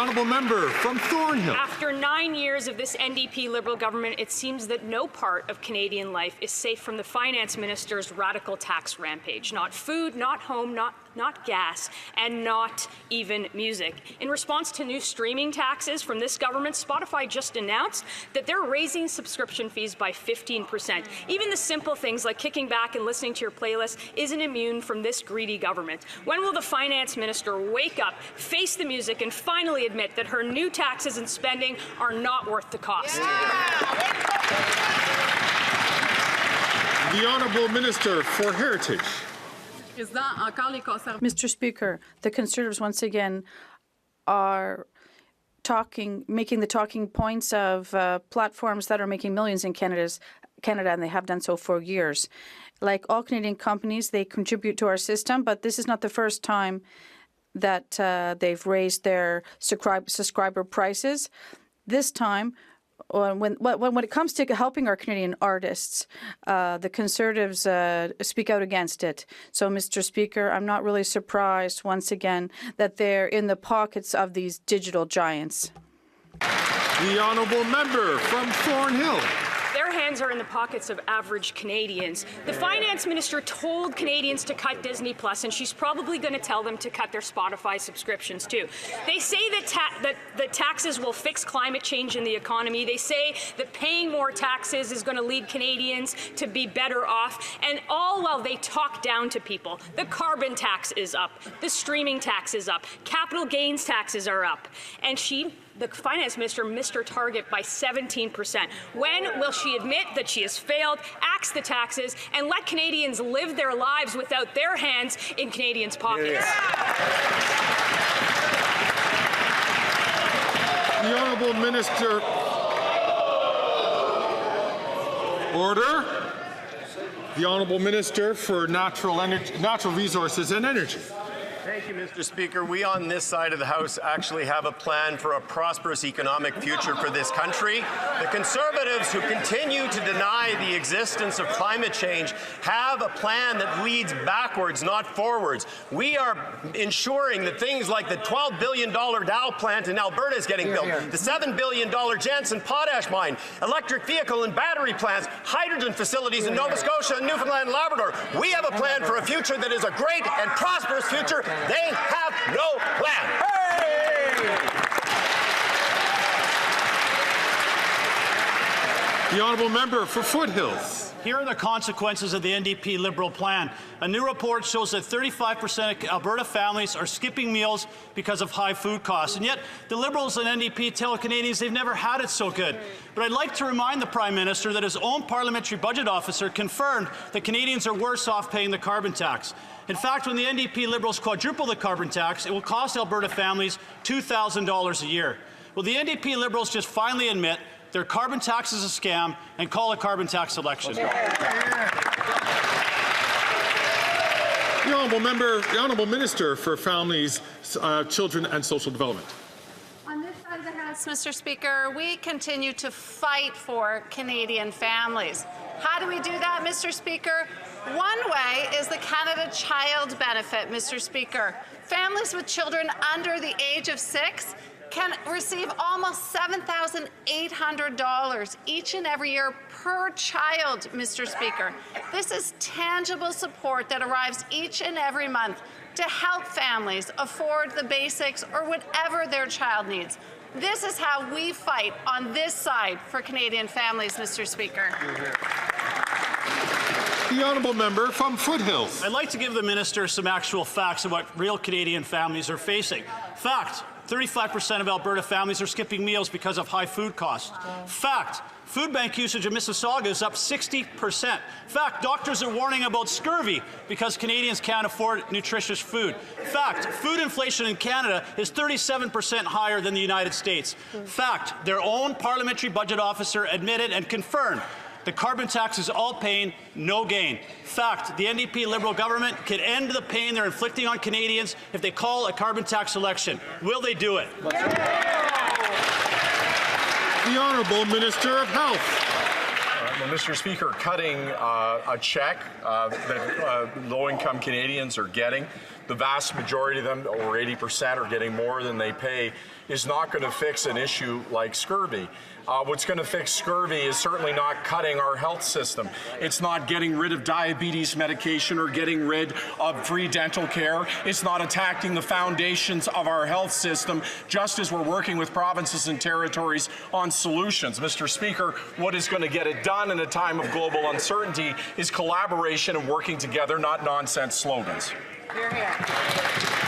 Honourable member from Thornhill. After 9 years of this NDP Liberal government, it seems that no part of Canadian life is safe from the Finance Minister's radical tax rampage. Not food, not home, not gas, and not even music. In response to new streaming taxes from this government, Spotify just announced that they're raising subscription fees by 15%. Even the simple things like kicking back and listening to your playlist isn't immune from this greedy government. When will the Finance Minister wake up, face the music, and finally admit that her new taxes and spending are not worth the cost? The Honourable Minister for Heritage. Mr. Speaker, the Conservatives once again are making the talking points of platforms that are making millions in Canada, and they have done so for years. Like all Canadian companies, they contribute to our system, but this is not the first time that they've raised their subscriber prices. This time, when it comes to helping our Canadian artists, the Conservatives speak out against it. So, Mr. Speaker, I'm not really surprised, once again, that they're in the pockets of these digital giants. The Honourable member from Thornhill. Their hands are in the pockets of average Canadians. The Finance Minister told Canadians to cut Disney Plus, and she's probably going to tell them to cut their Spotify subscriptions too. They say that taxes will fix climate change in the economy. They say that paying more taxes is going to lead Canadians to be better off, and all while they talk down to people. The carbon tax is up. The streaming tax is up. Capital gains taxes are up. And the Finance Minister missed her target by 17%. When will she admit that she has failed, axe the taxes, and let Canadians live their lives without their hands in Canadians' pockets? The Honourable Minister. Order. The Honourable Minister for Natural Resources and Energy. Thank you, Mr. Speaker. We on this side of the House actually have a plan for a prosperous economic future for this country. The Conservatives, who continue to deny the existence of climate change, have a plan that leads backwards, not forwards. We are ensuring that things like the $12 billion Dow plant in Alberta is getting built, the $7 billion Jansen potash mine, electric vehicle and battery plants, hydrogen facilities in Nova Scotia and Newfoundland and Labrador. We have a plan for a future that is a great and prosperous future. They have no plan. The Honourable Member for Foothills. Here are the consequences of the NDP Liberal plan. A new report shows that 35% of Alberta families are skipping meals because of high food costs. And yet, the Liberals and NDP tell Canadians they've never had it so good. But I'd like to remind the Prime Minister that his own parliamentary budget officer confirmed that Canadians are worse off paying the carbon tax. In fact, when the NDP Liberals quadruple the carbon tax, it will cost Alberta families $2,000 a year. Will the NDP Liberals just finally admit their carbon tax is a scam and call a carbon tax election? The Honourable Minister for Families, Children and Social Development. On this side of the House, Mr. Speaker, we continue to fight for Canadian families. How do we do that, Mr. Speaker? One way is the Canada Child Benefit, Mr. Speaker. Families with children under the age of 6 can receive almost $7,800 each and every year per child, Mr. Speaker. This is tangible support that arrives each and every month to help families afford the basics or whatever their child needs. This is how we fight on this side for Canadian families, Mr. Speaker. The Honourable Member from Foothills. I'd like to give the Minister some actual facts of what real Canadian families are facing. Fact, 35% of Alberta families are skipping meals because of high food costs. Fact, food bank usage in Mississauga is up 60%. Fact, doctors are warning about scurvy because Canadians can't afford nutritious food. Fact, food inflation in Canada is 37% higher than the United States. Fact, their own parliamentary budget officer admitted and confirmed the carbon tax is all pain, no gain. Fact, the NDP Liberal government can end the pain they're inflicting on Canadians if they call a carbon tax election. Will they do it? The Honourable Minister of Health. Well, Mr. Speaker, cutting a check that low-income Canadians are getting the vast majority of them, over 80%, are getting more than they pay, is not going to fix an issue like scurvy. What's going to fix scurvy is certainly not cutting our health system. It's not getting rid of diabetes medication or getting rid of free dental care. It's not attacking the foundations of our health system, just as we're working with provinces and territories on solutions. Mr. Speaker, what is going to get it done in a time of global uncertainty is collaboration and working together, not nonsense slogans. You're here.